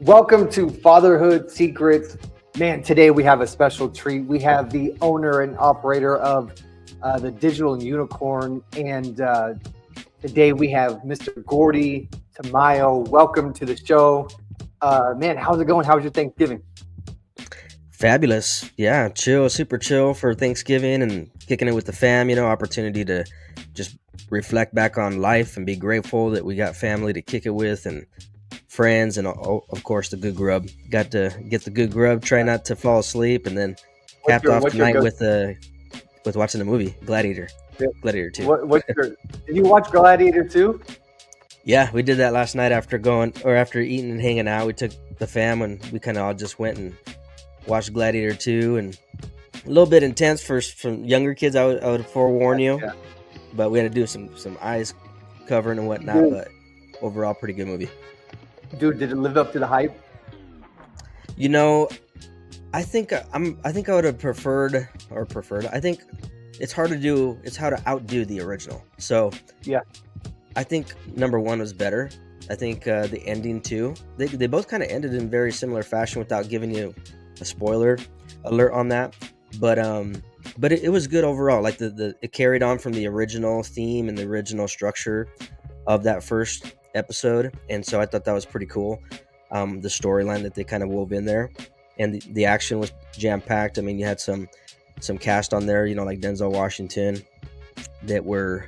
Welcome to Fatherhood Secrets. Man, today we have a special treat. We have the owner and operator of the Digital Unicorn, and today we have Mr. Gordy Tamayo. Welcome to the show. Man, how's it going? How was your Thanksgiving? Fabulous. Yeah, chill, super chill for Thanksgiving and kicking it with the fam, opportunity to just reflect back on life and be grateful that we got family to kick it with and friends and of course the good grub. Got to get the good grub, try not to fall asleep, and then What's capped your off what's the your night go? with watching the movie Gladiator. Gladiator 2. What's your? Did you watch Gladiator too? Yeah, we did that last night after eating and hanging out. We took the fam and we kind of all just went and watched Gladiator 2, and a little bit intense for from younger kids. I would forewarn you, Yeah, but we had to do some eyes covering and whatnot. dude, But overall, pretty good movie. dude, did it live up to the hype? You know, I think I think I would have preferred. I think it's hard to do. It's how to outdo the original. So Yeah, I think number one was better. I think the ending too. They both kind of ended in very similar fashion without giving you a spoiler alert on that. But it was good overall. Like it carried on from the original theme and the original structure of that first episode, and so I thought that was pretty cool. The storyline that they kind of wove in there, and the action was jam packed. I mean, you had some cast on there, like Denzel Washington, that were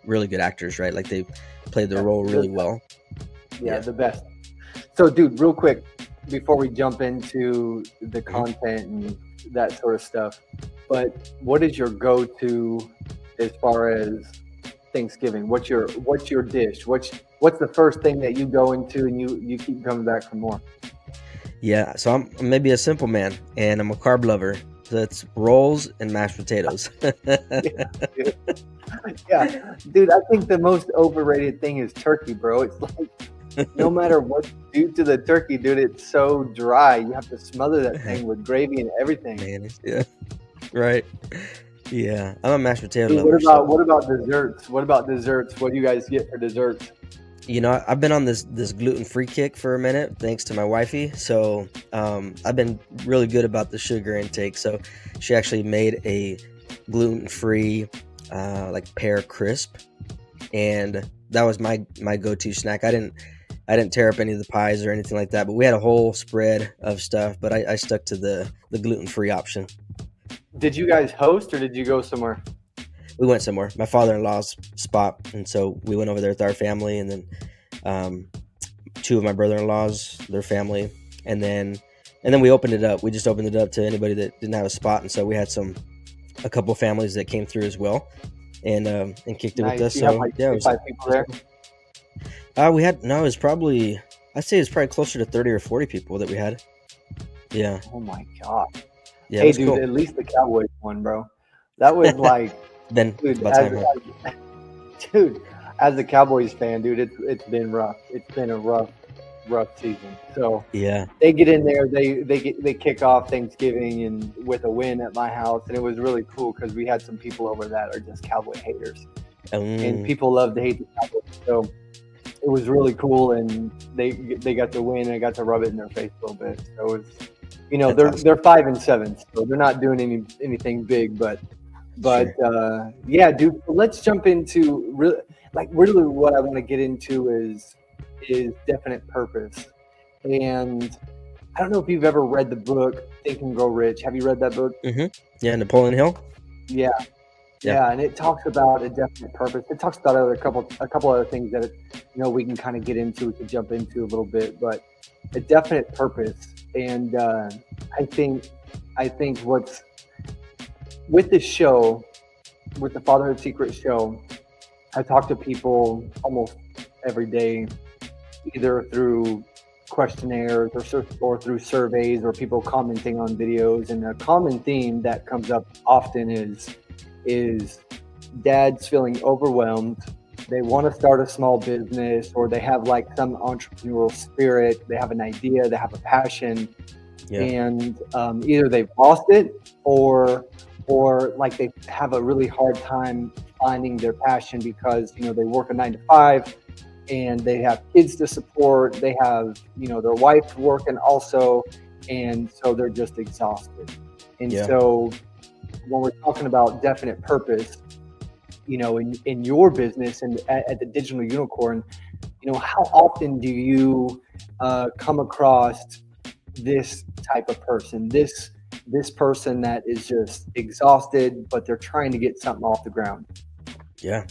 really good actors, right? Like they played their yeah, role really well. yeah, Yeah. the best. So, dude, real quick, before we jump into the Mhm. content and that sort of stuff, but what is your go-to as far as Thanksgiving? What's your dish? What's the first thing that you go into and you keep coming back for more? Yeah, so I'm maybe a simple man, and I'm a carb lover. So it's rolls and mashed potatoes. Yeah, dude. Yeah, dude. I think the most overrated thing is turkey, bro. It's like no matter what you do to the turkey, dude, it's so dry. You have to smother that thing with gravy and everything. Mayonnaise, yeah, right. Yeah, I'm a mashed potato Dude, what lover. about So what about desserts? What about desserts? What do you guys get for desserts? I've been on this gluten free kick for a minute, thanks to my wifey. So I've been really good about the sugar intake. So she actually made a gluten free like pear crisp, and that was my go to snack. I didn't tear up any of the pies or anything like that, but we had a whole spread of stuff. But I stuck to the gluten free option. Did you guys host or did you go somewhere? We went somewhere, my father in law's spot, and so we went over there with our family, and then um, two of my brother in laws, their family, and then we opened it up. We just opened it up to anybody that didn't have a spot, and so we had a couple families that came through as well, and kicked it with Nice. us. You have So like yeah, 25 people it was there. cool. We had no, it's probably I'd say it's probably closer to 30 or 40 people that we had. Yeah, Oh my god. yeah, it Hey, was dude, cool. at least the Cowboys won, bro. That was like, Then it's dude, about time, huh? dude, as a Cowboys fan, dude, it's been rough. It's been a rough season. So Yeah, they get in there, they kick off Thanksgiving and with a win at my house, and it was really cool because we had some people over that are just Cowboy haters, and um, people love to hate the Cowboys. So it was really cool, and they got to win, and I got to rub it in their face a little bit. So it was, that's they're awesome. 5-7, so they're not doing anything big, but Sure. yeah, dude. So let's jump into really what I want to get into is definite purpose, and I don't know if you've ever read the book Think and Grow Rich. Have you read that book? hmm Yeah, Napoleon Hill. Yeah, Yeah, yeah, and it talks about a definite purpose. It talks about a couple other things that we can kind of get into, we can jump into a little bit, but a definite purpose. And I think I think what's with this show, with the Fatherhood Secret show, I talk to people almost every day, either through questionnaires or through surveys or people commenting on videos. And a common theme that comes up often is dads feeling overwhelmed. They want to start a small business, or they have like some entrepreneurial spirit. They have an idea, they have a passion, yeah, and either they've lost it, or like they have a really hard time finding their passion because they work a 9 to 5, and they have kids to support. They have, their wife working also. And so they're just exhausted. And Yeah. so when we're talking about definite purpose, in your business and at the Digital Unicorn, how often do you come across this type of person, this person that is just exhausted, but they're trying to get something off the ground? Yeah.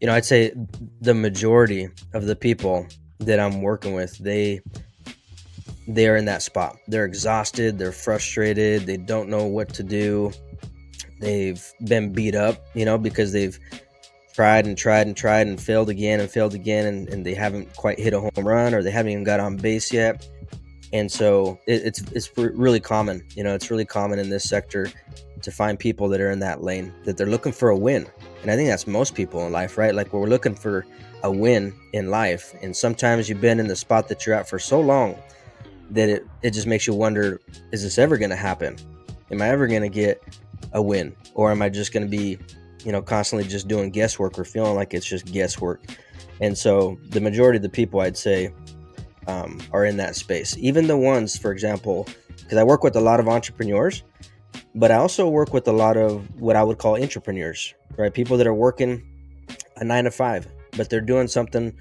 I'd say the majority of the people that I'm working with, they're in that spot. They're exhausted, they're frustrated, they don't know what to do. They've been beat up, because they've tried and tried and tried and failed again and they haven't quite hit a home run, or they haven't even got on base yet. And so it's really common. It's really common in this sector to find people that are in that lane, that they're looking for a win. And I think that's most people in life, right? Like, we're looking for a win in life. And sometimes you've been in the spot that you're at for so long that it just makes you wonder, is this ever going to happen? Am I ever going to get a win? Or am I just going to be, constantly just doing guesswork, or feeling like it's just guesswork? And so the majority of the people, I'd say, are in that space. Even the ones, for example, because I work with a lot of entrepreneurs, but I also work with a lot of what I would call intrapreneurs, right? People that are working a 9-to-5, but they're doing something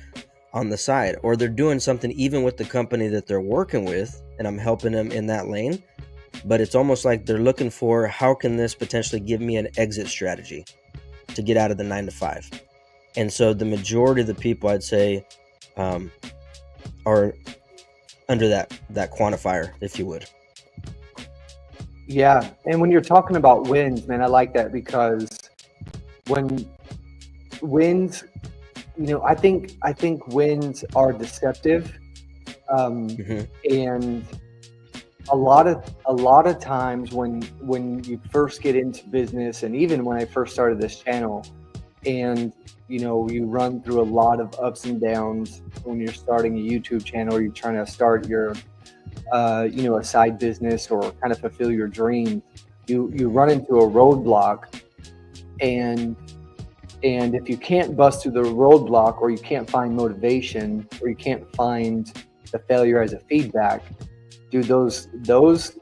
on the side, or they're doing something even with the company that they're working with, and I'm helping them in that lane. But it's almost like they're looking for, how can this potentially give me an exit strategy to get out of the 9-to-5? And so the majority of the people, I'd say, are under that quantifier, if you would. Yeah. And when you're talking about wins, man, I like that, because when wins, I think wins are deceptive. And a lot of times when you first get into business, and even when I first started this channel, and you run through a lot of ups and downs when you're starting a YouTube channel, or you're trying to start your a side business, or kind of fulfill your dreams, you run into a roadblock. And if you can't bust through the roadblock, or you can't find motivation, or you can't find the failure as a feedback, dude, those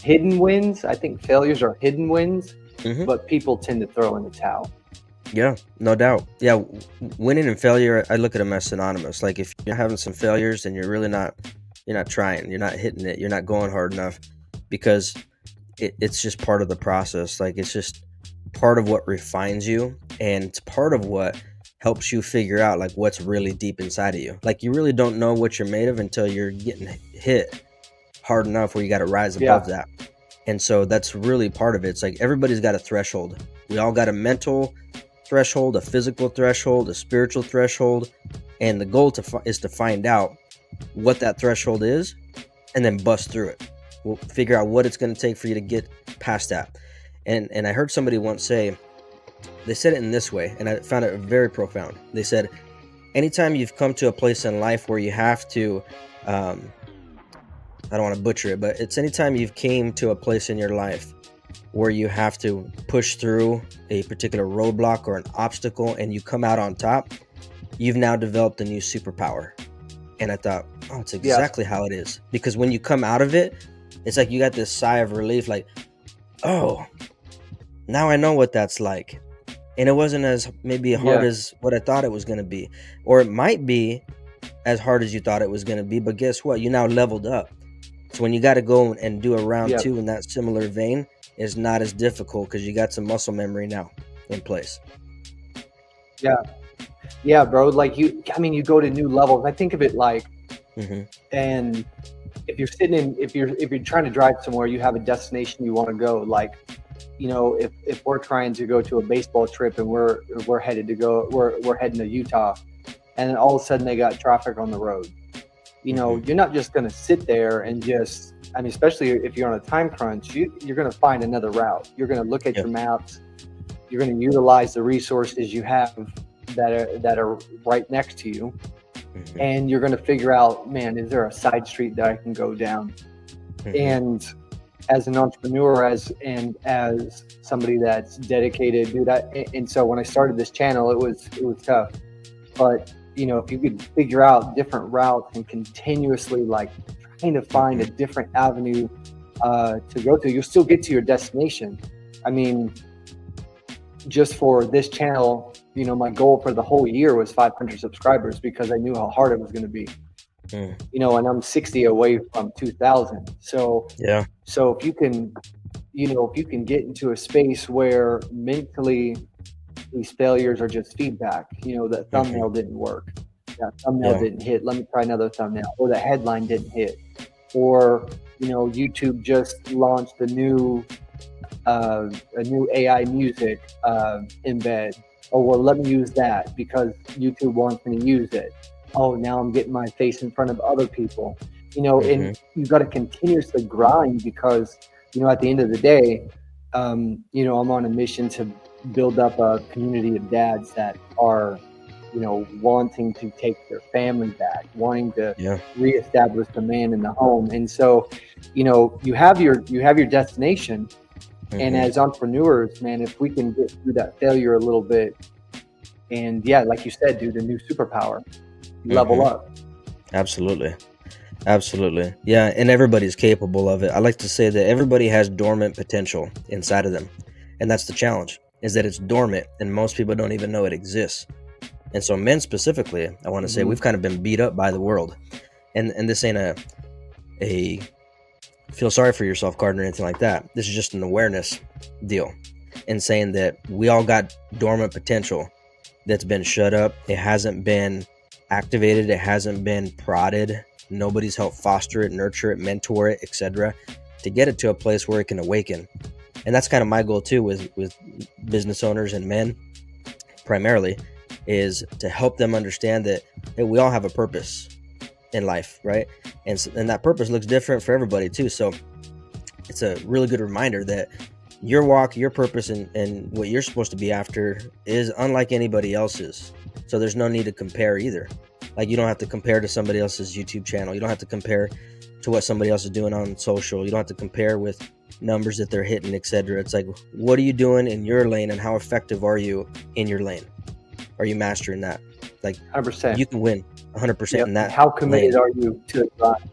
hidden wins, I think failures are hidden wins, but people tend to throw in the towel. Yeah, no doubt. Yeah, winning and failure, I look at them as synonymous. Like, if you're having some failures, then you're not trying, you're not hitting it, you're not going hard enough, because it's just part of the process. Like, it's just part of what refines you, and it's part of what helps you figure out, like, what's really deep inside of you. Like, you really don't know what you're made of until you're getting hit hard enough where you got to rise above that. And so that's really part of it. It's like, everybody's got a threshold. We all got a mental threshold, a physical threshold, a spiritual threshold, and the goal is to find out what that threshold is, and then bust through it. We'll figure out what it's going to take for you to get past that. And I heard somebody once say, they said it in this way, and I found it very profound. They said, anytime you've come to a place in life where you have to, I don't want to butcher it, but it's anytime you've came to a place in your life where you have to push through a particular roadblock or an obstacle, and you come out on top, you've now developed a new superpower. And I thought, oh, it's exactly how it is. Because when you come out of it, it's like you got this sigh of relief, like, oh, now I know what that's like. And it wasn't as maybe hard as what I thought it was going to be. Or it might be as hard as you thought it was going to be, but guess what? You now leveled up. So when you got to go and do a round two in that similar vein, it's not as difficult, because you got some muscle memory now in place. Yeah, bro. Like, you go to new levels. I think of it like, and if you're trying to drive somewhere, you have a destination you want to go. Like, if we're trying to go to a baseball trip, and we're heading to Utah, and then all of a sudden they got traffic on the road. You're not just going to sit there and just, especially if you're on a time crunch, you're going to find another route. You're going to look at your maps. You're going to utilize the resources you have that are right next to you. And you're going to figure out, man, is there a side street that I can go down? And as an entrepreneur, as somebody that's dedicated, dude, and so when I started this channel, it was tough. But if you could figure out different routes and continuously like trying to find a different avenue to go to, you'll still get to your destination. I mean, just for this channel, my goal for the whole year was 500 subscribers because I knew how hard it was going to be. And I'm 60 away from 2,000. So Yeah. So if you can, get into a space where mentally these failures are just feedback, that thumbnail didn't work, that thumbnail didn't hit, let me try another thumbnail, or the headline didn't hit, or YouTube just launched a new AI music embed. Oh, well, let me use that because YouTube wants me to use it. Oh, now I'm getting my face in front of other people, and you've got to continuously grind because, at the end of the day, I'm on a mission to build up a community of dads that are, wanting to take their family back, wanting to reestablish the man in the home. And so, you have your destination. And as entrepreneurs, man, if we can get through that failure a little bit, and like you said, dude, a new superpower, level up. Absolutely. Yeah. And everybody's capable of it. I like to say that everybody has dormant potential inside of them. And that's the challenge, is that it's dormant and most people don't even know it exists. And so men specifically, I want to say we've kind of been beat up by the world. And this ain't a feel sorry for yourself card or anything like that. This is just an awareness deal and saying that we all got dormant potential that's been shut up. It hasn't been activated. It hasn't been prodded. Nobody's helped foster it, nurture it, mentor it, etc., to get it to a place where it can awaken. And that's kind of my goal too with business owners and men primarily, is to help them understand that we all have a purpose in life, right? And that purpose looks different for everybody too. So it's a really good reminder that your walk, your purpose, and what you're supposed to be after is unlike anybody else's. So there's no need to compare either. Like, you don't have to compare to somebody else's YouTube channel. You don't have to compare to what somebody else is doing on social. You don't have to compare with numbers that they're hitting, etc. It's like, what are you doing in your lane, and how effective are you in your lane? Are you mastering that? Like, 100%. You can win 100% in that. How committed are you to the grind?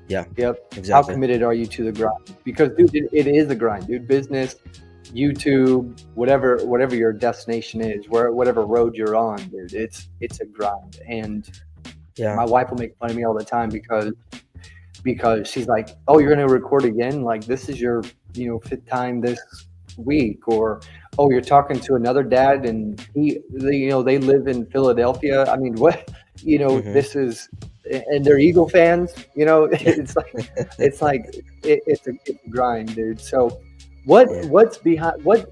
Yeah. Yep. Exactly. How committed are you to the grind? Because, dude, it is a grind, dude. Business, YouTube, whatever your destination is, whatever road you're on, dude, it's a grind. And my wife will make fun of me all the time because she's like, "Oh, you're gonna record again? Like, this is your fifth time this week," or, "Oh, you're talking to another dad and they live in Philadelphia." I mean, what this is, and they're Eagle fans. It's a grind, dude. So what's behind what?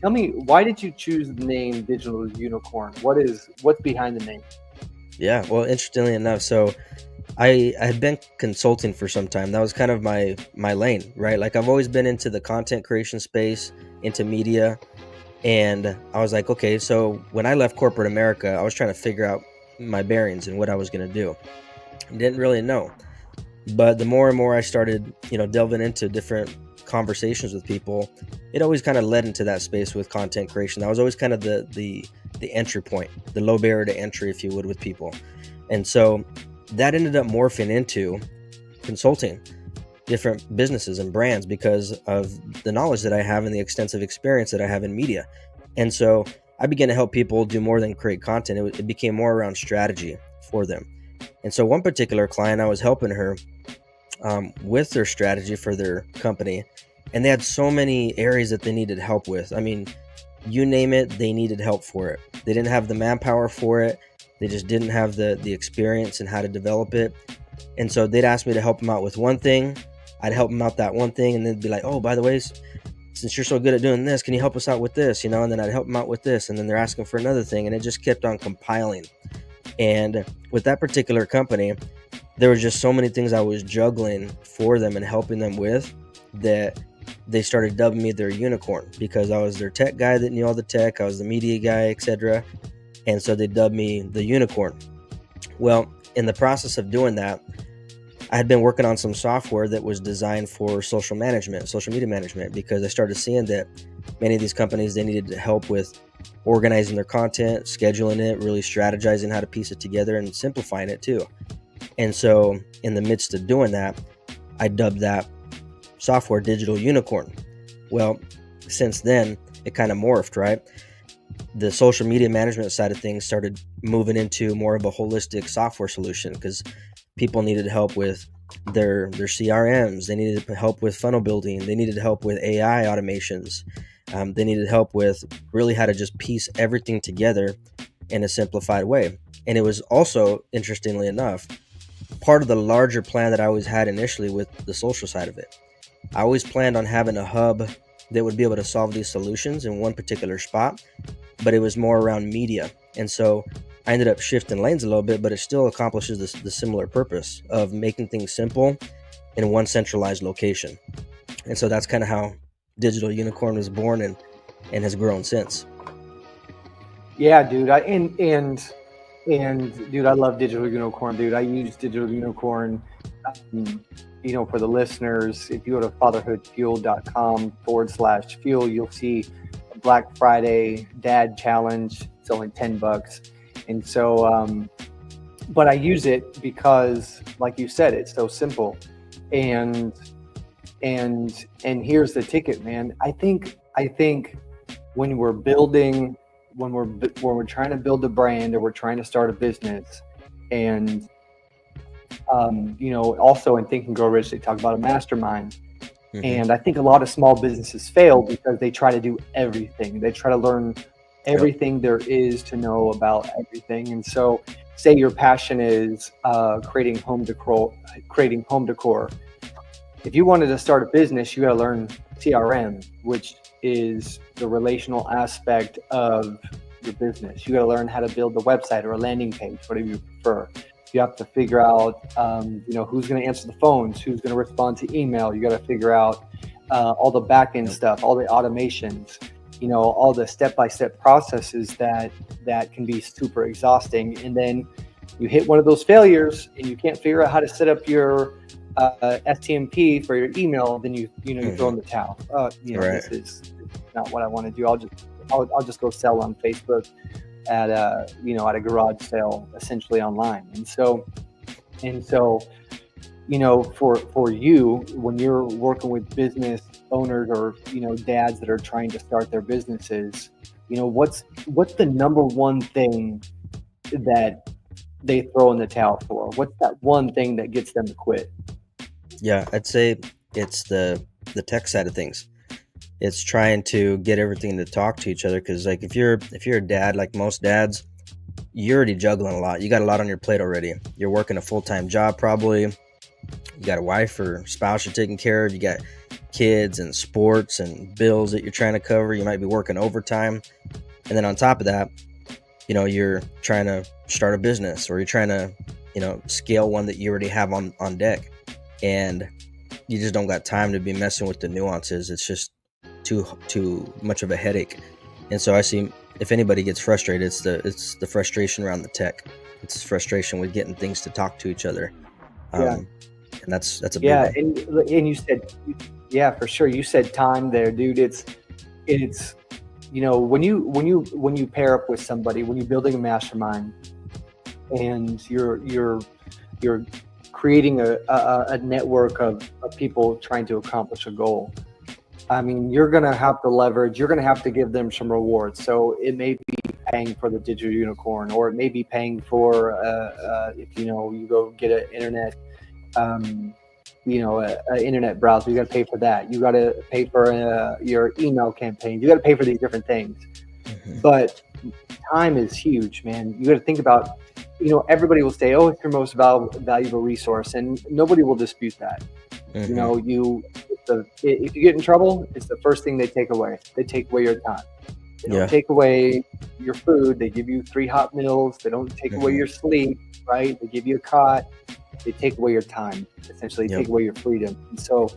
Tell me, why did you choose the name Digital Unicorn? What's behind the name? Yeah, well, interestingly enough, so I had been consulting for some time. That was kind of my lane, right? Like, I've always been into the content creation space, into media. And I was like, okay, so when I left corporate America, I was trying to figure out my bearings and what I was going to do. I didn't really know. But the more and more I started, delving into different conversations with people, it always kind of led into that space with content creation. That was always kind of the entry point, the low barrier to entry, if you would, with people. And so that ended up morphing into consulting different businesses and brands because of the knowledge that I have and the extensive experience that I have in media. And so I began to help people do more than create content. It became more around strategy for them. And so one particular client, I was helping her with their strategy for their company, and they had so many areas that they needed help with. I mean, you name it, they needed help for it. They didn't have the manpower for it. They just didn't have the experience and how to develop it. And so they'd ask me to help them out with one thing. I'd help them out that one thing, and they'd be like, "Oh, by the way, since you're so good at doing this, can you help us out with this?" And then I'd help them out with this, and then they're asking for another thing, and it just kept on compiling. And with that particular company, there was just so many things I was juggling for them and helping them with that they started dubbing me their unicorn, because I was their tech guy that knew all the tech. I was the media guy, etc. And so they dubbed me the unicorn. Well, in the process of doing that, I had been working on some software that was designed for social media management, because I started seeing that many of these companies, they needed help with organizing their content, scheduling it, really strategizing how to piece it together, and simplifying it too. And so in the midst of doing that, I dubbed that software Digital Unicorn. Well, since then, it kind of morphed, right? The social media management side of things started moving into more of a holistic software solution, because people needed help with their CRMs. They needed help with funnel building. They needed help with AI automations. They needed help with really how to just piece everything together in a simplified way. And it was also, interestingly enough, part of the larger plan that I always had initially with the social side of it. I always planned on having a hub that would be able to solve these solutions in one particular spot, but it was more around media. And so I ended up shifting lanes a little bit, but it still accomplishes the similar purpose of making things simple in one centralized location. And so that's kind of how Digital Unicorn was born, and has grown since. Yeah, dude. And dude, I love Digital Unicorn, dude. I use Digital Unicorn. For the listeners, if you go to fatherhoodfuel.com/fuel, you'll see a Black Friday Dad Challenge. It's only $10. And so, but I use it because, like you said, it's so simple. And here's the ticket, man. I think when we're building, when we're trying to build a brand, or we're trying to start a business, and also in Think and Grow Rich, they talk about a mastermind. Mm-hmm. And I think a lot of small businesses fail because they try to do everything. They try to learn everything there is to know about everything. And so, say your passion is creating home decor. If you wanted to start a business, you got to learn CRM, which is the relational aspect of your business. You got to learn how to build the website or a landing page, whatever you prefer. You have to figure out, who's going to answer the phones, who's going to respond to email. You got to figure out all the back end stuff, all the automations, all the step-by-step processes that can be super exhausting. And then you hit one of those failures and you can't figure out how to set up your STMP for your email, then you throw in the towel. Right. This is not what I want to do. I'll just go sell on Facebook at a garage sale, essentially online. And so for you, when you're working with business owners or dads that are trying to start their businesses, what's the number one thing that they throw in the towel for? What's that one thing that gets them to quit? Yeah, I'd say it's the tech side of things. It's trying to get everything to talk to each other, because like if you're a dad, like most dads, you're already juggling a lot. You got a lot on your plate already. You're working a full-time job probably. You got a wife or spouse you're taking care of. You got kids and sports and bills that you're trying to cover. You might be working overtime. And then on top of that, you're trying to start a business, or you're trying to, scale one that you already have on deck. And you just don't got time to be messing with the nuances. It's just too much of a headache. And so I see, if anybody gets frustrated, it's the frustration around the tech. It's frustration with getting things to talk to each other. And that's a big one. And you said, for sure. You said time there, dude. It's when you pair up with somebody, when you're building a mastermind, and you're creating a network of people trying to accomplish a goal. I mean, you're going to have to leverage, you're going to have to give them some rewards. So it may be paying for the Digital Unicorn, or it may be paying for, if you go get an internet, an internet browser, you got to pay for that. You got to pay for your email campaign. You got to pay for these different things. Mm-hmm. But time is huge, man. You got to think about, everybody will say, oh, it's your most valuable resource, and nobody will dispute that. Mm-hmm. If you get in trouble, it's the first thing they take away. They take away your time. They don't take away your food. They give you 3 hot meals. They don't take away your sleep, right? They give you a cot. They take away your time, essentially. Take away your freedom. And so,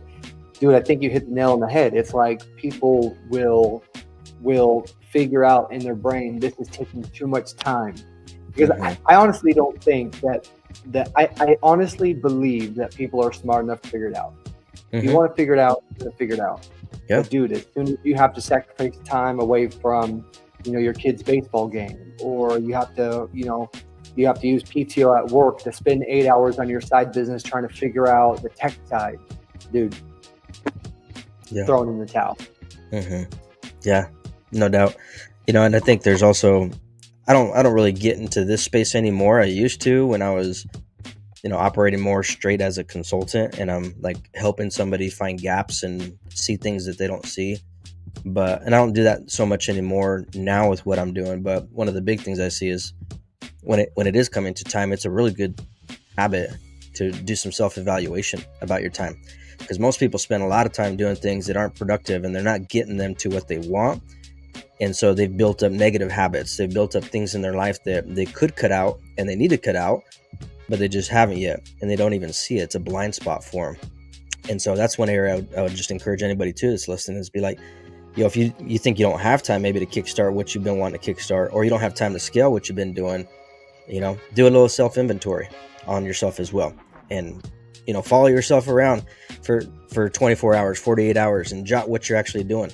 dude, I think you hit the nail on the head. It's like people will figure out in their brain, this is taking too much time. Because I honestly don't think that that I honestly believe that people are smart enough to figure it out. If you Mm-hmm. want to figure it out, you're gonna figure it out. Yeah. But dude, as soon as you have to sacrifice time away from, your kid's baseball game, or you have to use PTO at work to spend 8 hours on your side business trying to figure out the tech side, dude, Yeah. throwing in the towel. Mm-hmm. Yeah. No doubt. And I think there's also, I don't really get into this space anymore. I used to when I was, operating more straight as a consultant, and I'm like helping somebody find gaps and see things that they don't see. And I don't do that so much anymore now with what I'm doing. But one of the big things I see is when it is coming to time, it's a really good habit to do some self-evaluation about your time, because most people spend a lot of time doing things that aren't productive and they're not getting them to what they want. And so they've built up negative habits. They've built up things in their life that they could cut out and they need to cut out, but they just haven't yet, and they don't even see it. It's a blind spot for them. And so that's one area I would just encourage anybody to that's listening is be like, if you think you don't have time maybe to kickstart what you've been wanting to kickstart, or you don't have time to scale what you've been doing, do a little self-inventory on yourself as well. And, follow yourself around for 24 hours, 48 hours, and jot what you're actually doing.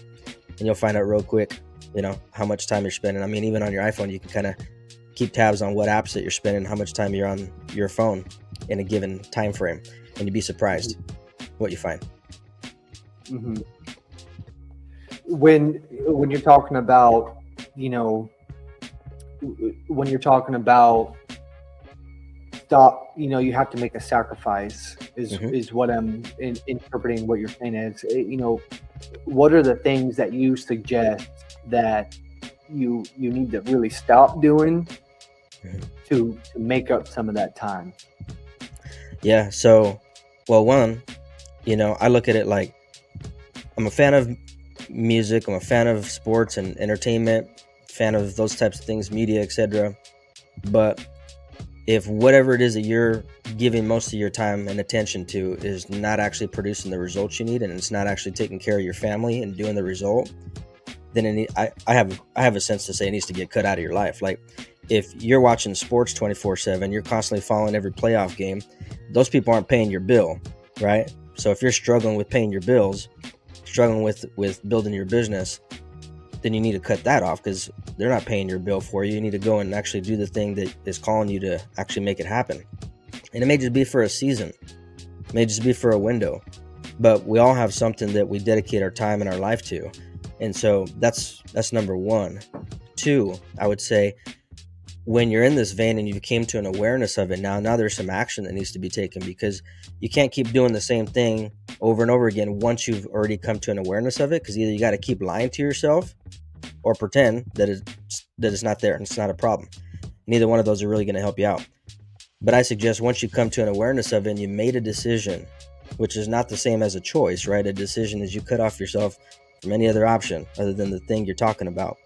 And you'll find out real quick, how much time you're spending. I mean, even on your iPhone, you can kind of keep tabs on what apps that you're spending, how much time you're on your phone in a given time frame, and you'd be surprised what you find. Mm-hmm. When you're talking about, when you're talking about stop, you have to make a sacrifice is what I'm interpreting what you're saying is, what are the things that you suggest that you need to really stop doing to make up some of that time? Yeah. So, well, one, I look at it like I'm a fan of music. I'm a fan of sports and entertainment, fan of those types of things, media, etc. But if whatever it is that you're giving most of your time and attention to is not actually producing the results you need, and it's not actually taking care of your family and doing the result, then I have a sense to say it needs to get cut out of your life. Like if you're watching sports 24/7, you're constantly following every playoff game, those people aren't paying your bill, right? So if you're struggling with paying your bills, struggling with building your business, then you need to cut that off, because they're not paying your bill for you. You need to go and actually do the thing that is calling you to actually make it happen. And it may just be for a season, it may just be for a window, but we all have something that we dedicate our time and our life to. And so that's number one. Two, I would say, when you're in this vein and you came to an awareness of it, now there's some action that needs to be taken, because you can't keep doing the same thing over and over again once you've already come to an awareness of it, because either you got to keep lying to yourself or pretend that it's not there and it's not a problem. Neither one of those are really going to help you out. But I suggest once you come to an awareness of it and you made a decision, which is not the same as a choice, right? A decision is you cut off yourself from any other option other than the thing you're talking about.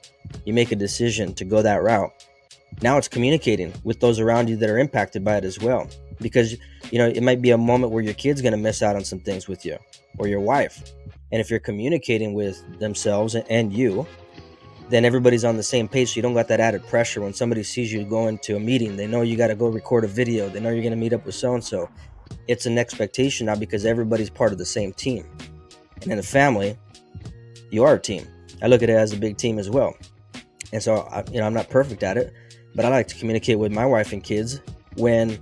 You make a decision to go that route. Now it's communicating with those around you that are impacted by it as well, because it might be a moment where your kid's going to miss out on some things with you, or your wife. And if you're communicating with themselves and you, then everybody's on the same page, so you don't got that added pressure. When somebody sees you going to a meeting, they know you got to go record a video, they know you're going to meet up with so-and-so. It's an expectation now, because everybody's part of the same team. And in a family, you are a team. I look at it as a big team as well. And so I'm not perfect at it, but I like to communicate with my wife and kids when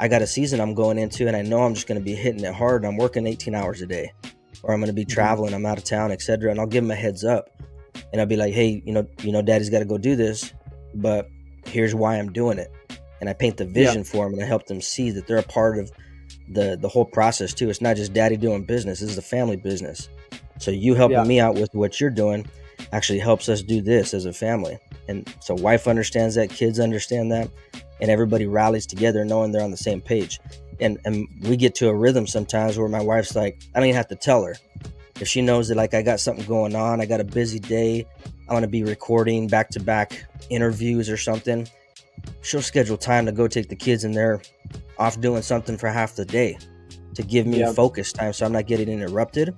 I got a season I'm going into and I know I'm just going to be hitting it hard and I'm working 18 hours a day, or I'm going to be traveling, I'm out of town, etc. And I'll give them a heads up, and I'll be like, hey, daddy's got to go do this, but here's why I'm doing it. And I paint the vision for them, and I help them see that they're a part of the whole process too. It's not just daddy doing business. This is a family business. So you helping me out with what you're doing actually helps us do this as a family. And so wife understands that, kids understand that, and everybody rallies together knowing they're on the same page. And we get to a rhythm sometimes where my wife's like, I don't even have to tell her. If she knows that, like, I got something going on, I got a busy day, I want to be recording back-to-back interviews or something, she'll schedule time to go take the kids, and they're off doing something for half the day to give me focus time, so I'm not getting interrupted.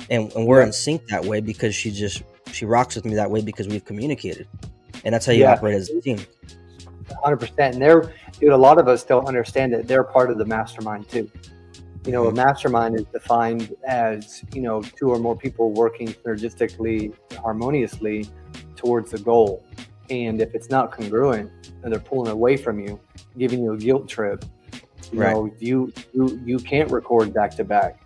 And we're in sync that way, because she rocks with me that way, because we've communicated. And that's how you operate as a team. 100%. And dude, a lot of us don't understand that they're part of the mastermind too. You know, a Mhm. mastermind is defined as, you know, two or more people working synergistically, harmoniously towards the goal. And if it's not congruent and they're pulling away from you, giving you a guilt trip, you Right. know, you can't record back to back.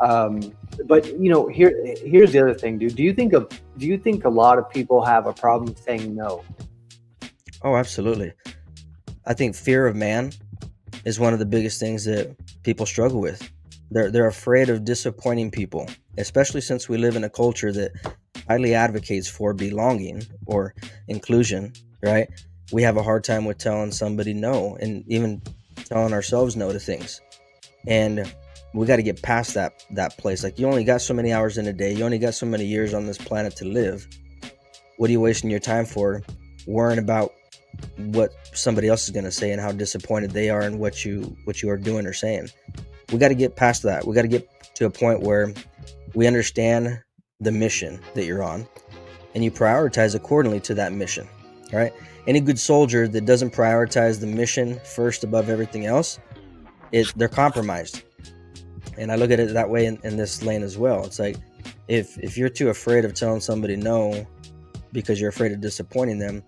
Um, but you know, here's the other thing, dude. Do you think a lot of people have a problem saying no? Oh, absolutely. I think fear of man is one of the biggest things that people struggle with. They're afraid of disappointing people, especially since we live in a culture that highly advocates for belonging or inclusion, right? We have a hard time with telling somebody no and even telling ourselves no to things. And we got to get past that place. Like, you only got so many hours in a day. You only got so many years on this planet to live. What are you wasting your time for worrying about what somebody else is going to say and how disappointed they are in what you are doing or saying? We got to get past that. We got to get to a point where we understand the mission that you're on and you prioritize accordingly to that mission. All right. Any good soldier that doesn't prioritize the mission first above everything else, they're compromised. And I look at it that way in this lane as well. It's like, if you're too afraid of telling somebody no because you're afraid of disappointing them,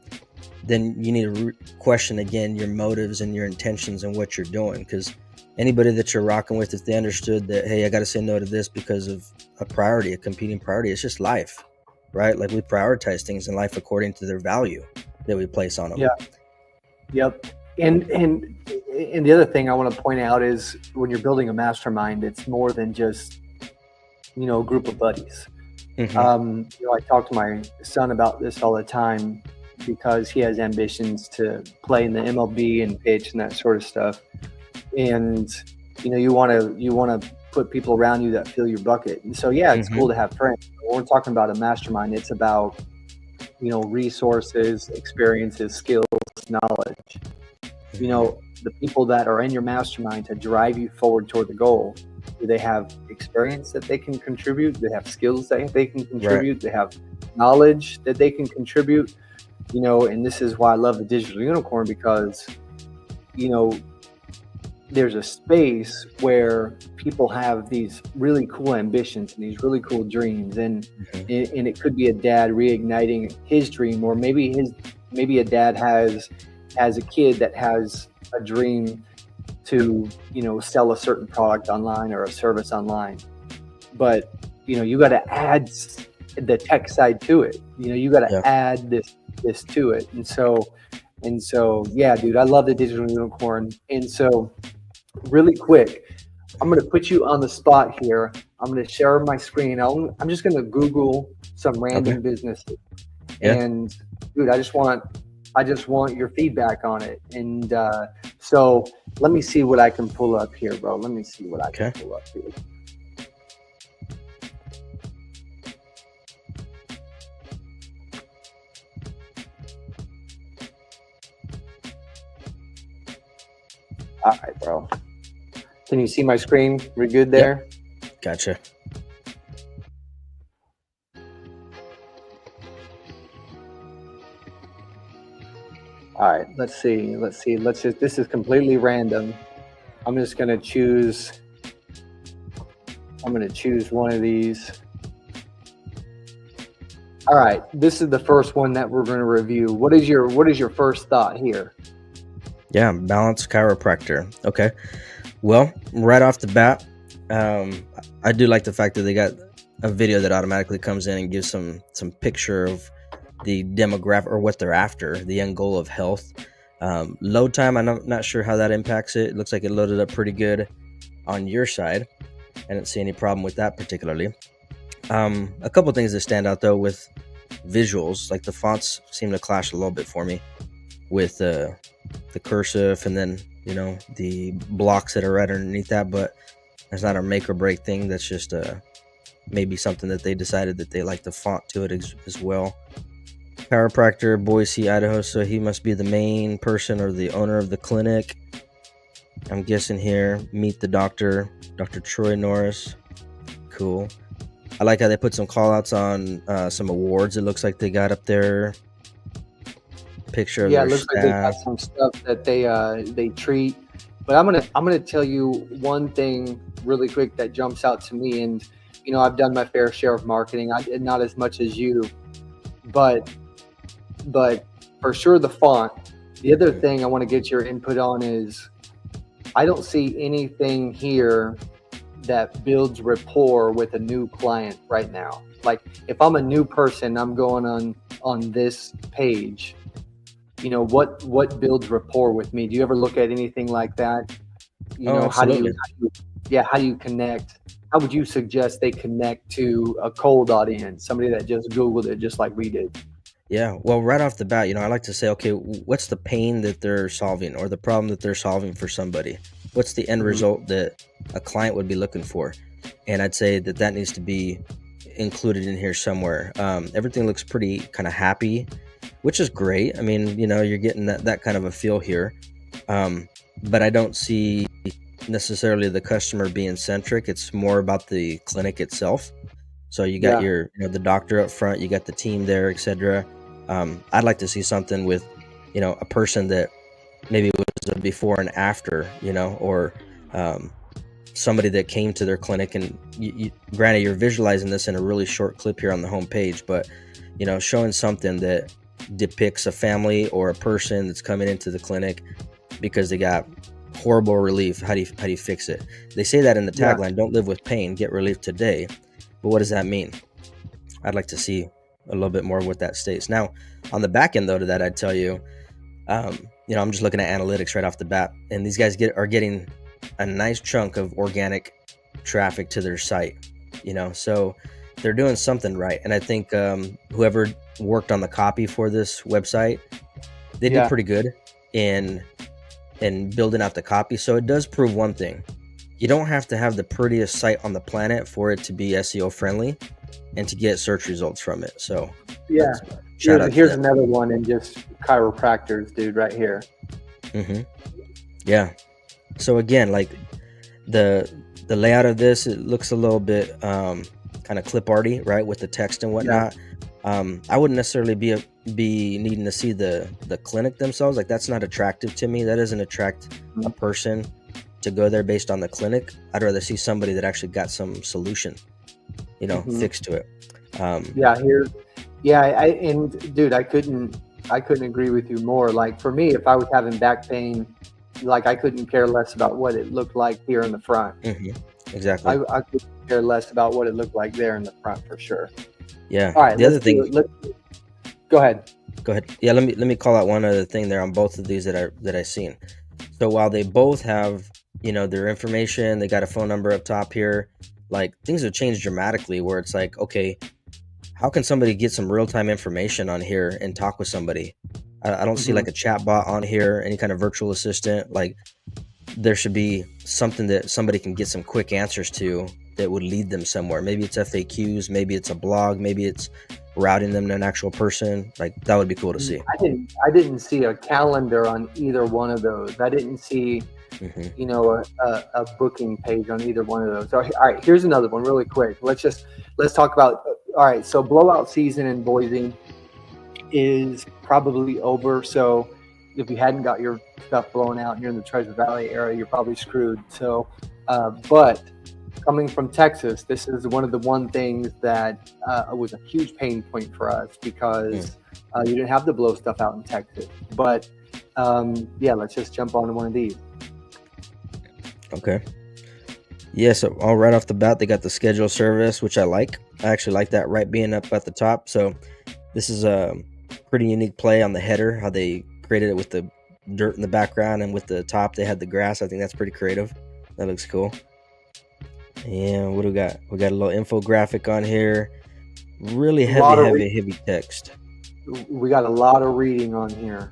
then you need to question again your motives and your intentions and what you're doing. Because anybody that you're rocking with, if they understood that, hey, I got to say no to this because of a priority, a competing priority, it's just life, right? Like, we prioritize things in life according to their value that we place on them. Yeah. Yep. And the other thing I want to point out is when you're building a mastermind, it's more than just, you know, a group of buddies. Mm-hmm. You know, I talk to my son about this all the time because he has ambitions to play in the MLB and pitch and that sort of stuff. And you know, you want to put people around you that fill your bucket. And so yeah, it's Mm-hmm. cool to have friends. When we're talking about a mastermind, it's about, you know, resources, experiences, skills, knowledge. You know, the people that are in your mastermind to drive you forward toward the goal, do they have experience that they can contribute? Do they have skills that they can contribute? Right. They have knowledge that they can contribute? You know, and this is why I love the digital unicorn, because, you know, there's a space where people have these really cool ambitions and these really cool dreams, and Mm-hmm. and it could be a dad reigniting his dream, or maybe a dad has a kid that has a dream to, you know, sell a certain product online or a service online. But you know, you got to add the tech side to it. You know, you got to Yeah. add this to it. And so yeah, dude, I love the digital unicorn. And so really quick, I'm going to put you on the spot here. I'm going to share my screen. I'm just going to Google some Okay. random businesses, Yeah. and dude, I just want your feedback on it. And so let me see what I can pull up here, bro. Let me see what I can Okay. pull up here. All right, bro. Can you see my screen? We're good Yep. there? Gotcha. All right, let's see. This is completely random. I'm just going to choose one of these. All right, this is the first one that we're going to review. What is your first thought here? Yeah. Balance chiropractor. Okay. Well, right off the bat, I do like the fact that they got a video that automatically comes in and gives some picture of the demographic or what they're after, the end goal of health. Load time, I'm not sure how that impacts it. It looks like it loaded up pretty good on your side. I didn't see any problem with that particularly. A couple things that stand out though with visuals, like the fonts seem to clash a little bit for me with the cursive, and then, you know, the blocks that are right underneath that. But that's not a make or break thing. That's just maybe something that they decided that they like the font to it as well. Chiropractor, Boise, Idaho. So he must be the main person or the owner of the clinic, I'm guessing here. Meet the doctor, Dr. Troy Norris. Cool. I like how they put some call outs on some awards it looks like they got up there. picture of Yeah, it their looks like they got staff. some stuff that they treat. But I'm gonna tell you one thing really quick that jumps out to me, and I've done my fair share of marketing. I did not as much as you, but but for sure the font. The other Mhm. thing I want to get your input on is I don't see anything here that builds rapport with a new client right now. Like if I'm a new person, I'm going on this page. What builds rapport with me? Do you ever look at anything like that? Oh, How do you, absolutely. yeah, how do you connect? How would you suggest they connect to a cold audience, somebody that just Googled it just like we did? Yeah. Well, right off the bat, I like to say, okay, what's the pain that they're solving or the problem that they're solving for somebody? What's the end Mhm. result that a client would be looking for? And I'd say that needs to be included in here somewhere. Everything looks pretty kind of happy, which is great. I mean, you're getting that kind of a feel here. But I don't see necessarily the customer being centric. It's more about the clinic itself. So you got Yeah, your, the doctor up front, you got the team there, etc. I'd like to see something with, a person that maybe was a before and after, or um, somebody that came to their clinic. And granted, you're visualizing this in a really short clip here on the homepage, but showing something that depicts a family or a person that's coming into the clinic because they got horrible relief. How do you fix it? They say that in the yeah, tagline, don't live with pain, get relief today. But what does that mean? I'd like to see a little bit more of what that states. Now, on the back end, though, to that, I'd tell you, I'm just looking at analytics right off the bat, and these guys are getting a nice chunk of organic traffic to their site. So they're doing something right, and I think whoever worked on the copy for this website, they did yeah. pretty good in building out the copy. So it does prove one thing: you don't have to have the prettiest site on the planet for it to be SEO friendly and to get search results from it. So Yeah. that's shout Here's out to here's them. another one, and just chiropractors, dude, right here. hmm Yeah. So again, like the layout of this, it looks a little bit kind of clip arty, right, with the text and Yeah. whatnot. I wouldn't necessarily be needing to see the clinic themselves. Like that's not attractive to me. That doesn't attract a Mhm. person to go there based on the clinic. I'd rather see somebody that actually got some solution, Mhm. fixed to it. Um, Yeah, yeah, and dude, I couldn't agree with you more. Like for me, if I was having back pain, like I couldn't care less about what it looked like here in the front. mhm, exactly. I could care less about what it looked like there in the front for sure. Yeah. All right, The let's other do thing, it. Let's go ahead. go ahead. Yeah, let me call out one other thing there on both of these that I seen. So while they both have, their information, they got a phone number up top here, like things have changed dramatically where it's like, okay, how can somebody get some real-time information on here and talk with somebody? I don't see Hmm. like a chat bot on here, any kind of virtual assistant. Like there should be something that somebody can get some quick answers to that would lead them somewhere. Maybe it's FAQs, maybe it's a blog, maybe it's routing them to an actual person. Like that would be cool to see. I didn't see a calendar on either one of those. I didn't see hmm a booking page on either one of those. So, all right, here's another one really quick. Let's talk about. All right, so blowout season in Boise is probably over. So if you hadn't got your stuff blown out and you're in the Treasure Valley area, you're probably screwed. So, but coming from Texas, this is one things that was a huge pain point for us because you didn't have to blow stuff out in Texas. But yeah, let's just jump on to one of these. Okay. Yeah, so all right off the bat, they got the schedule service, which I like. I actually like that right being up at the top. So this is a pretty unique play on the header, how they created it with the dirt in the background and with the top they had the grass. I think that's pretty creative. That looks cool. And what do we got? We got a little infographic on here. Really A lot of heavy text. we got a lot of reading on here.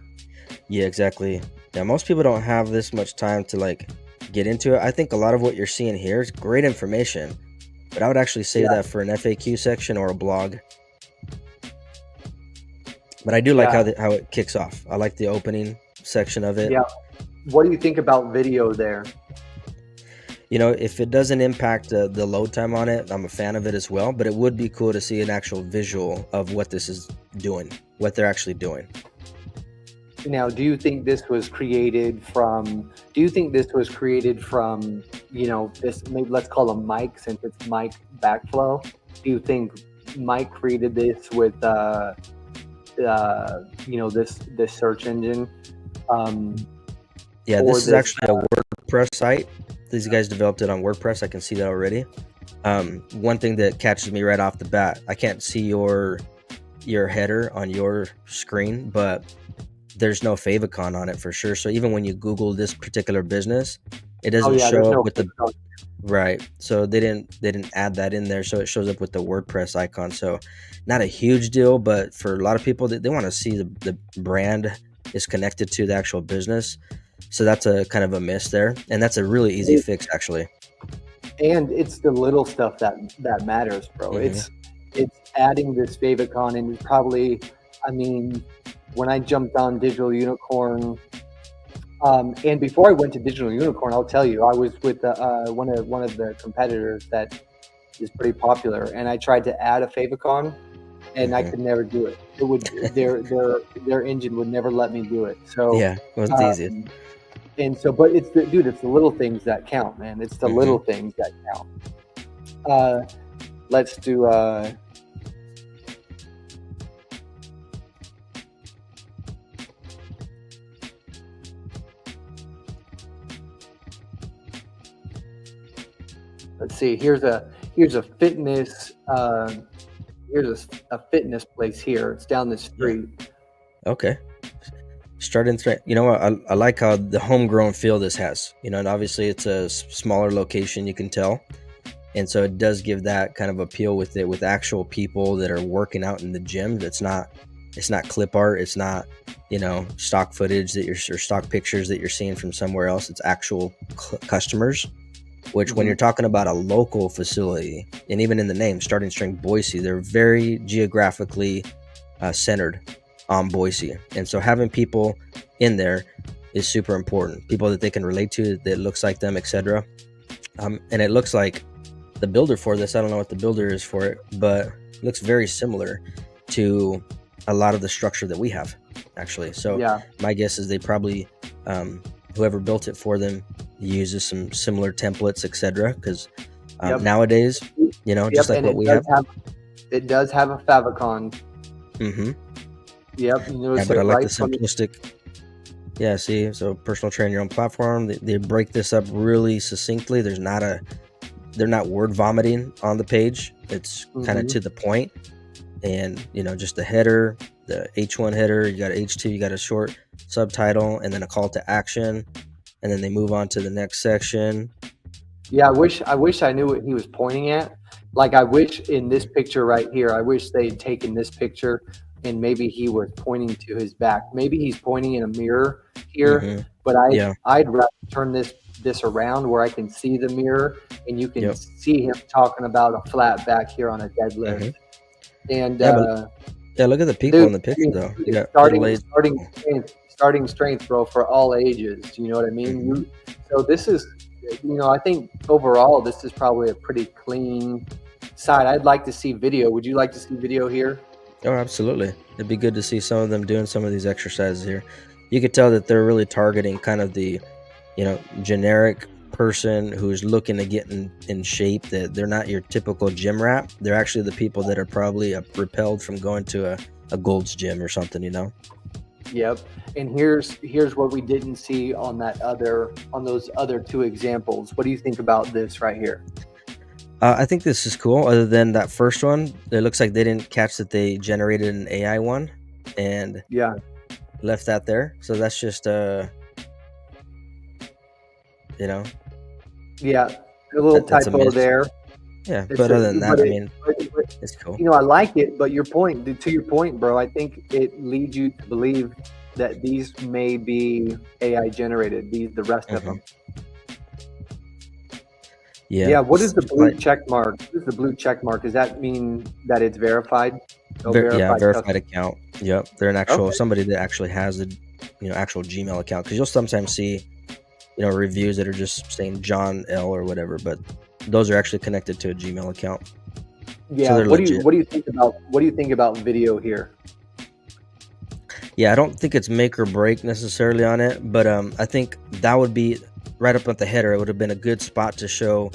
Yeah, exactly. Yeah, most people don't have this much time to like get into it. I think a lot of what you're seeing here is great information, but I would actually save Yeah, that for an FAQ section or a blog. But I do like yeah, how it kicks off. I like the opening section of it. yeah. What do you think about video there? If it doesn't impact the load time on it, I'm a fan of it as well. But it would be cool to see an actual visual of what this is doing, what they're actually doing. Now, do you think this was created from? Do you think this was created from? This, maybe let's call him Mike, since it's Mike Backflow. Do you think Mike created this with this search engine? Yeah, For this is this, actually a WordPress site. These guys developed it on WordPress. I can see that already. One thing that catches me right off the bat, I can't see your header on your screen, but there's no favicon on it for sure. So even when you Google this particular business, it oh doesn't yeah, there's show up no with the right. So they didn't add that in there, so it shows up with the WordPress icon. So not a huge deal, but for a lot of people, they want to see the brand is connected to the actual business. So that's a kind of a miss there, and that's a really easy fix actually. And it's the little stuff that matters, bro. Mm-hmm. It's adding this favicon, and probably, I mean, when I jumped on Digital Unicorn, and before I went to Digital Unicorn, I'll tell you, I was with one of the competitors that is pretty popular, and I tried to add a favicon, and I could never do it. It would their engine would never let me do it. So Yeah, well, it's easiest. and so, but it's the little things that count, man. It's the little things that count. Let's do. Let's see. Here's a fitness. Here's a fitness place here. It's down the street. Okay. Starting threat. You know what? I like how the homegrown feel this has. And obviously it's a smaller location, you can tell, and so it does give that kind of appeal with it, with actual people that are working out in the gym. It's not clip art. It's not stock footage or stock pictures that you're seeing from somewhere else. It's actual customers. Which, when you're talking about a local facility, and even in the name, Starting Strength Boise, they're very geographically centered on Boise. And so having people in there is super important. People that they can relate to, that looks like them, etc. And it looks like the builder for this, I don't know what the builder is for it, but it looks very similar to a lot of the structure that we have, actually. So Yeah. my guess is they probably, whoever built it for them uses some similar templates, etc. Because nowadays, just like what we have. It does have a favicon. Mm-hmm. Yep. Yeah, but I like the simplistic. Yeah, see, so personal train your own platform. They break this up really succinctly. They're not word vomiting on the page. It's kind of to the point. And, just the header, the H1 header, you got H2, you got a short subtitle, and then a call to action. And then they move on to the next section. Yeah, I wish I knew what he was pointing at. Like, I wish in this picture right here, I wish they'd taken this picture and maybe he was pointing to his back. Maybe he's pointing in a mirror here, but I'd rather turn this around where I can see the mirror and you can see him talking about a flat back here on a deadlift. And look at the people in the picture, though. You got starting strength, bro, for all ages. You know what I mean? So this is, I think overall this is probably a pretty clean site. I'd like to see video. Would you like to see video here? Oh, absolutely. It'd be good to see some of them doing some of these exercises here. You could tell that they're really targeting kind of the, generic person who's looking to get in shape, that they're not your typical gym rat. They're actually the people that are probably repelled from going to a Gold's Gym or something, Yep. And here's what we didn't see on those other two examples. What do you think about this right here? I think this is cool. Other than that first one, it looks like they didn't catch that they generated an AI one and left that there. So that's just Yeah, a little typo there. Yeah, but other than that, it's cool. I like it, but to your point, bro, I think it leads you to believe that these may be AI generated. The rest of them. Yeah. What is the blue check mark? What is the blue check mark? Does that mean that it's verified? Verified account. Yep, they're an actual somebody that actually has a actual Gmail account, because you'll sometimes see reviews that are just saying John L or whatever, but those are actually connected to a Gmail account. Yeah. So what do you think about video here? Yeah, I don't think it's make or break necessarily on it, but I think that would be right up at the header. It would have been a good spot to show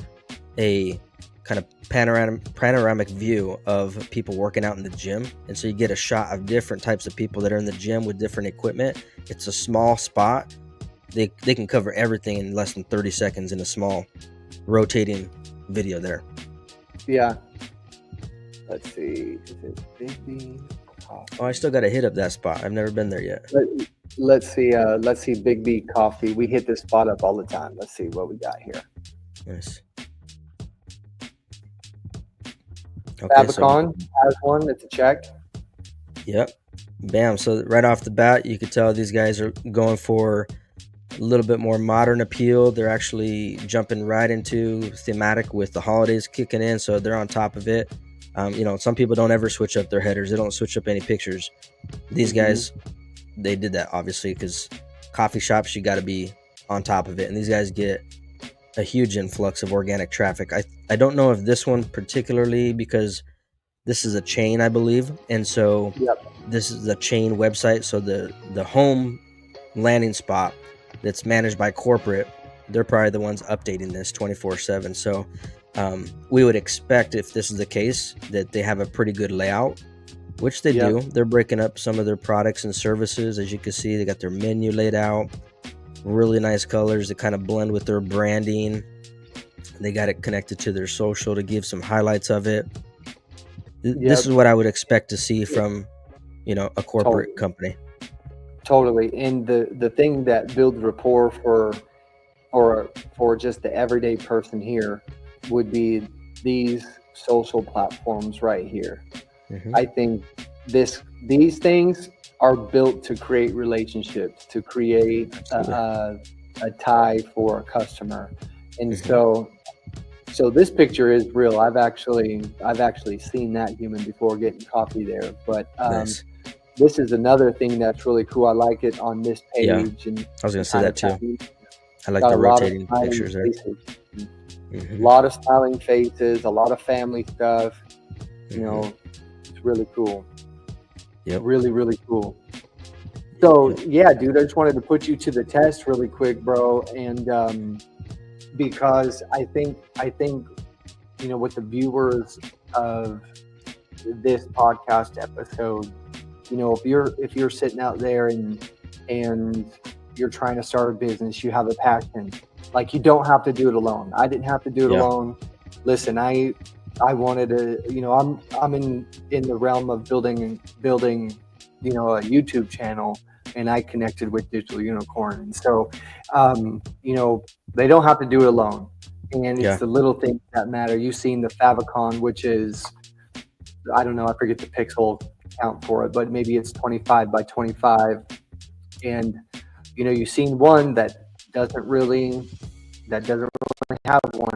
a kind of panoramic view of people working out in the gym, and so you get a shot of different types of people that are in the gym with different equipment. It's a small spot. They can cover everything in less than 30 seconds in a small rotating video there. Yeah. Let's see. Is it Big B Coffee? Oh, I still got to hit up that spot. I've never been there yet. Let's see Big B Coffee. We hit this spot up all the time. Let's see what we got here. Nice. Okay, Fabicon has one. It's a check. Yep. Bam. So right off the bat, you could tell these guys are going for a little bit more modern appeal. They're actually jumping right into thematic with the holidays kicking in, so they're on top of it. Some people don't ever switch up their headers. They don't switch up any pictures. These guys, they did that obviously because coffee shops, you got to be on top of it, and these guys get a huge influx of organic traffic. I don't know if this one particularly, because this is a chain, I believe, and so this is a chain website. So the home landing spot that's managed by corporate, they're probably the ones updating this 24/7. So we would expect, if this is the case, that they have a pretty good layout, which they do. They're breaking up some of their products and services. As you can see, they got their menu laid out, really nice colors that kind of blend with their branding. They got it connected to their social to give some highlights of it. This is what I would expect to see from, a corporate company. Totally. And the thing that builds rapport for just the everyday person here would be these social platforms right here. I think these things are built to create relationships, to create a tie for a customer. And so this picture is real. I've actually seen that human before getting coffee there. But Nice. This is another thing that's really cool. I like it on this page. Yeah. And I was going to say that too. I like got the a lot of rotating smiling pictures there. faces. A lot of smiling faces, a lot of family stuff. It's really cool. Yep. Really, really cool. So yeah, dude, I just wanted to put you to the test really quick, bro. And because I think with the viewers of this podcast episode, if you're sitting out there and you're trying to start a business, you have a passion, like, you don't have to do it alone. I didn't have to do it alone. Listen, I wanted to, I'm in the realm of building a YouTube channel, and I connected with Digital Unicorn. And so they don't have to do it alone, and it's the little things that matter. You've seen the favicon, which is, I don't know, I forget the pixel count for it, but maybe it's 25 by 25. And you've seen one that doesn't really have one.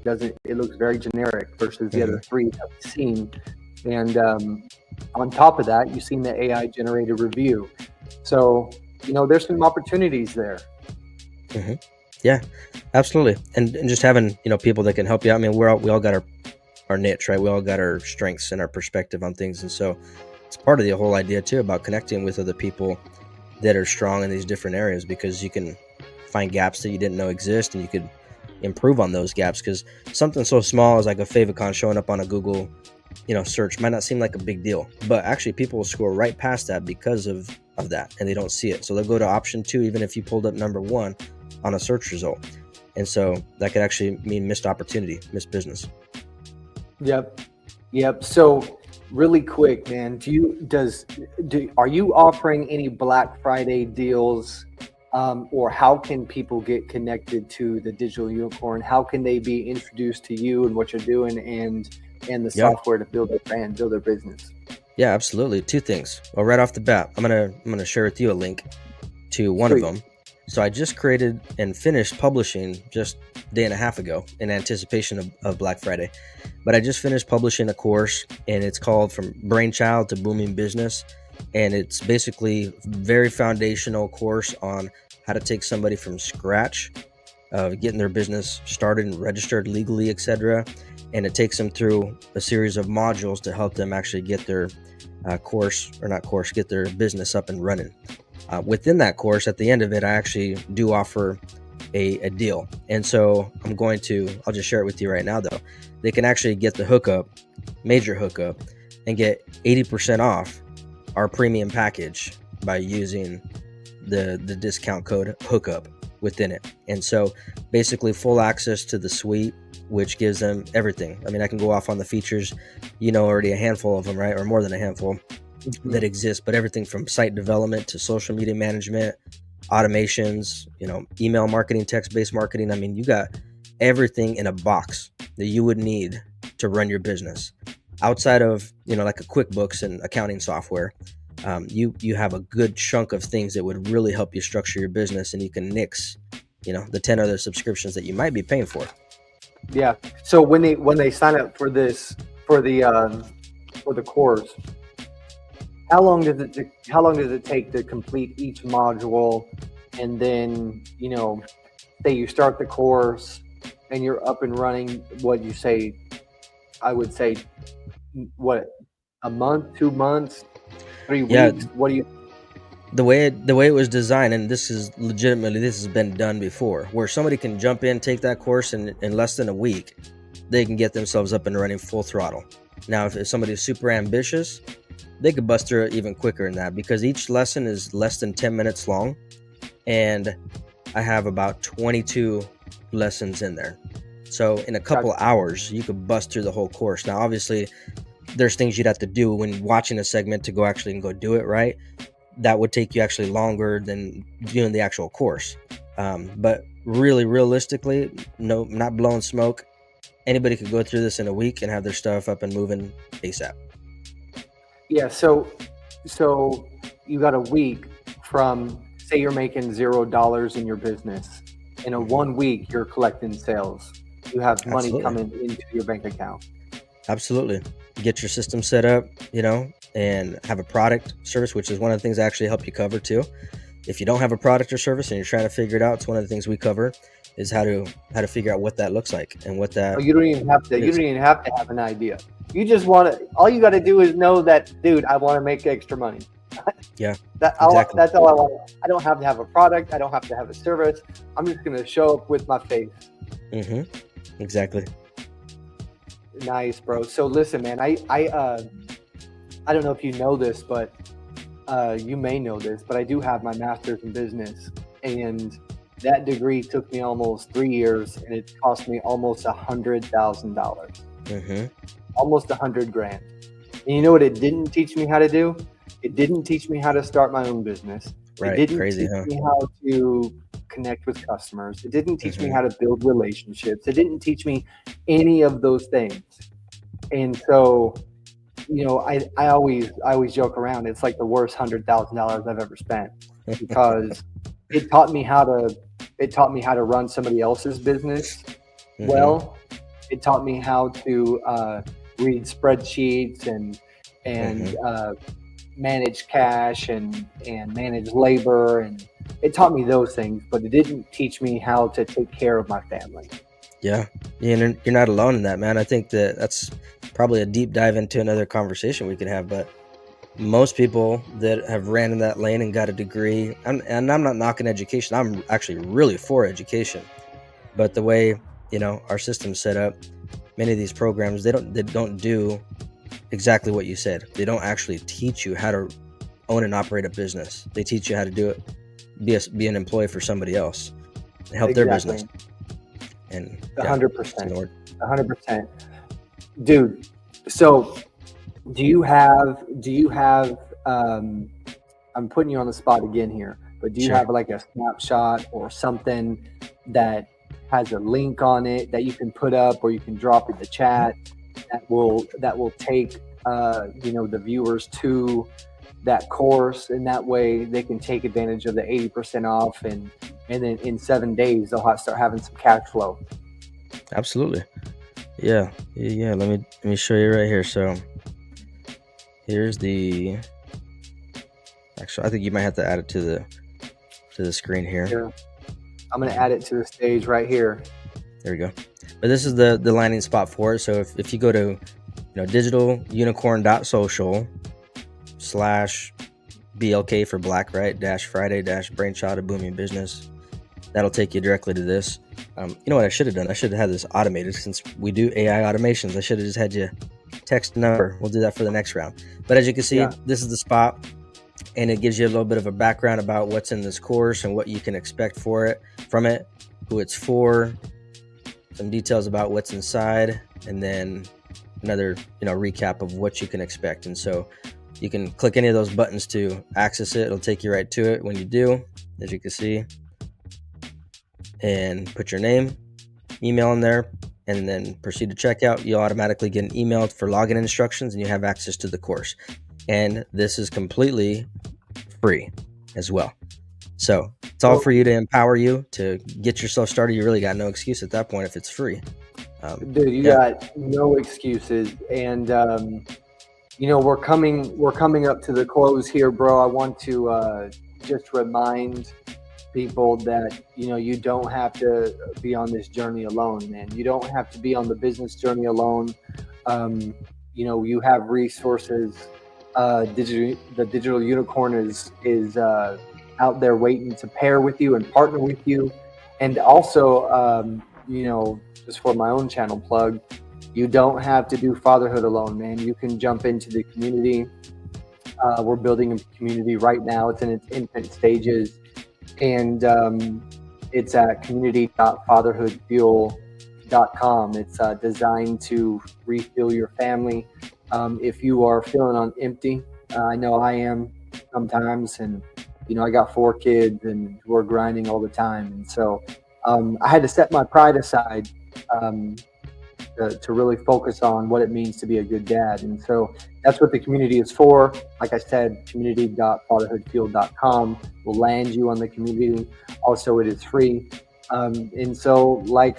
It looks very generic versus the other three that we've seen. And on top of that, you've seen the AI generated review. So there's some opportunities there. Yeah, absolutely. And just having people that can help you out. I mean, we all got our niche, right? We all got our strengths and our perspective on things, and so it's part of the whole idea too about connecting with other people that are strong in these different areas, because you can find gaps that you didn't know exist, and you could improve on those gaps. Because something so small as like a favicon showing up on a Google search might not seem like a big deal, but actually people will scroll right past that because of that, and they don't see it, so they'll go to option 2 even if you pulled up number 1 on a search result. And so that could actually mean missed opportunity, missed business. Yep. So really quick, man, are you offering any Black Friday deals, or how can people get connected to the Digital Unicorn? How can they be introduced to you and what you're doing and the software to build their brand, build their business? Yeah, absolutely. 2 things. Well, right off the bat, I'm gonna share with you a link to one of them. So I just created and finished publishing just a day and a half ago in anticipation of Black Friday. But I just finished publishing a course, and it's called From Brainchild to Booming Business. And it's basically a very foundational course on how to take somebody from scratch, getting their business started and registered legally, etc. And it takes them through a series of modules to help them actually get their course, or not course, get their business up and running. Within that course, at the end of it, I actually do offer a deal. And so I'll just share it with you right now though. They can actually get the hookup, major hookup, and get 80% off our premium package by using the discount code hookup within it. And so basically full access to the suite, which gives them everything. I mean, I can go off on the features, already a handful of them, right? Or more than a handful that exist, but everything from site development to social media management, automations, email marketing, text-based marketing. I mean, you got everything in a box that you would need to run your business outside of, like a QuickBooks and accounting software. You have a good chunk of things that would really help you structure your business, and you can nix, the 10 other subscriptions that you might be paying for. Yeah. So when they sign up for this, for the course, how long does it take to complete each module? And then, say you start the course and you're up and running, what you say, I would say, what, a month, 2 months, 3 weeks? What do you? The way it was designed, and this has been done before, where somebody can jump in, take that course, and in less than a week, they can get themselves up and running full throttle. Now, if somebody's super ambitious, they could bust through it even quicker than that, because each lesson is less than 10 minutes long, and I have about 22 lessons in there. So in a couple hours, you could bust through the whole course. Now, obviously, there's things you'd have to do when watching a segment to go do it, right? That would take you actually longer than doing the actual course. But really, realistically, no, not blowing smoke, anybody could go through this in a week and have their stuff up and moving ASAP. Yeah, so you got a week from, say you're making $0 in your business. In a 1 week, you're collecting sales. You have money coming into your bank account. Absolutely. Get your system set up, and have a product service, which is one of the things I actually help you cover too. If you don't have a product or service and you're trying to figure it out, it's one of the things we cover is how to figure out what that looks like and what that. You don't even have to. You don't even have to have an idea. You just want to. All you got to do is know that, dude, I want to make extra money. Yeah. That's all I want. I don't have to have a product. I don't have to have a service. I'm just going to show up with my face. Exactly. Nice, bro. So listen, man, I don't know if you know this, but you may know this, but I do have my master's in business, and that degree took me almost 3 years, and it cost me almost $100,000. Almost $100,000. And you know what it didn't teach me how to do? It didn't teach me how to start my own business. Right. It didn't Crazy, teach me how to connect with customers. It didn't teach me how to build relationships. It didn't teach me any of those things. And so, I always joke around. It's like the worst $100,000 I've ever spent, because it taught me how to run somebody else's business well. It taught me how to read spreadsheets and manage cash and manage labor, and it taught me those things, but it didn't teach me how to take care of my family. Yeah, you're not alone in that, man. I think that's probably a deep dive into another conversation we could have, but most people that have ran in that lane and got a degree, and I'm not knocking education, I'm actually really for education, but the way our system's set up, many of these programs, they don't do exactly what you said. They don't actually teach you how to own and operate a business. They teach you how to do it, be an employee for somebody else, and help their business. And 100%, 100%, dude. So, do you have? I'm putting you on the spot again here, but do you have like a snapshot or something that has a link on it that you can put up, or you can drop in the chat that will take the viewers to that course, and that way they can take advantage of the 80% off, and then in 7 days they'll start having some cash flow. Absolutely. Yeah. Let me show you right here. So here's actually, I think you might have to add it to the screen here. Yeah. I'm going to add it to the stage right here. There we go. But this is the landing spot for it. So if you go to digitalunicorn.social, BLK for Black, right? -Friday -brainchild of booming business. That'll take you directly to this. You know what I should have done? I should have had this automated since we do AI automations. I should have just had you text a number. We'll do that for the next round. But as you can see, this is the spot, and it gives you a little bit of a background about what's in this course and what you can expect from it, who it's for, some details about what's inside, and then another recap of what you can expect. And so you can click any of those buttons to access it. It'll take you right to it when you do, as you can see, and put your name, email in there, and then proceed to checkout. You'll automatically get an email for login instructions, and you have access to the course. And this is completely free as well. So it's all for you to empower you to get yourself started. You really got no excuse at that point if it's free. Dude, you got no excuses. And we're coming up to the close here, bro. I want to just remind people that you don't have to be on this journey alone, man. You don't have to be on the business journey alone. You have resources. The digital unicorn is out there waiting to pair with you and partner with you. And also, just for my own channel plug, you don't have to do fatherhood alone, man. You can jump into the community. We're building a community right now. It's in its infant stages, and it's at community.fatherhoodfuel.com. It's designed to refuel your family. If you are feeling on empty, I know I am sometimes, and I got 4 kids and we're grinding all the time. And so I had to set my pride aside to really focus on what it means to be a good dad. And so that's what the community is for. Like I said, community.fatherhoodfuel.com will land you on the community. Also, it is free. And so like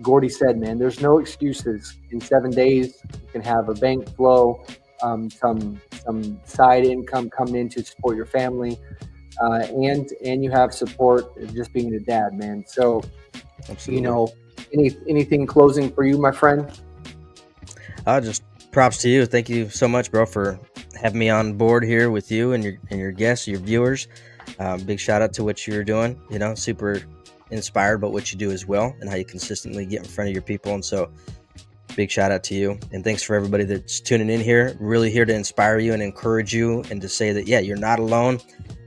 Gordy said, man, there's no excuses. In 7 days, you can have a bank flow, some side income coming in to support your family, and you have support of just being a dad, man. So, Absolutely. Anything closing for you, my friend? Just props to you. Thank you so much, bro, for having me on board here with you and your guests, your viewers. Big shout out to what you're doing. Super inspired by what you do as well and how you consistently get in front of your people. And so big shout out to you, and thanks for everybody that's tuning in here. Really here to inspire you and encourage you, and to say that you're not alone.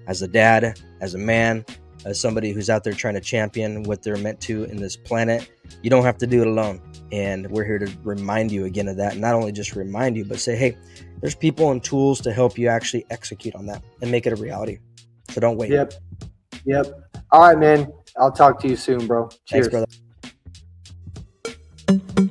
As a dad, as a man, as somebody who's out there trying to champion what they're meant to in this planet, you don't have to do it alone. And we're here to remind you again of that. Not only just remind you, but say, hey, there's people and tools to help you actually execute on that and make it a reality. So don't wait. Yep. All right, man. I'll talk to you soon, bro. Cheers. Thanks, brother.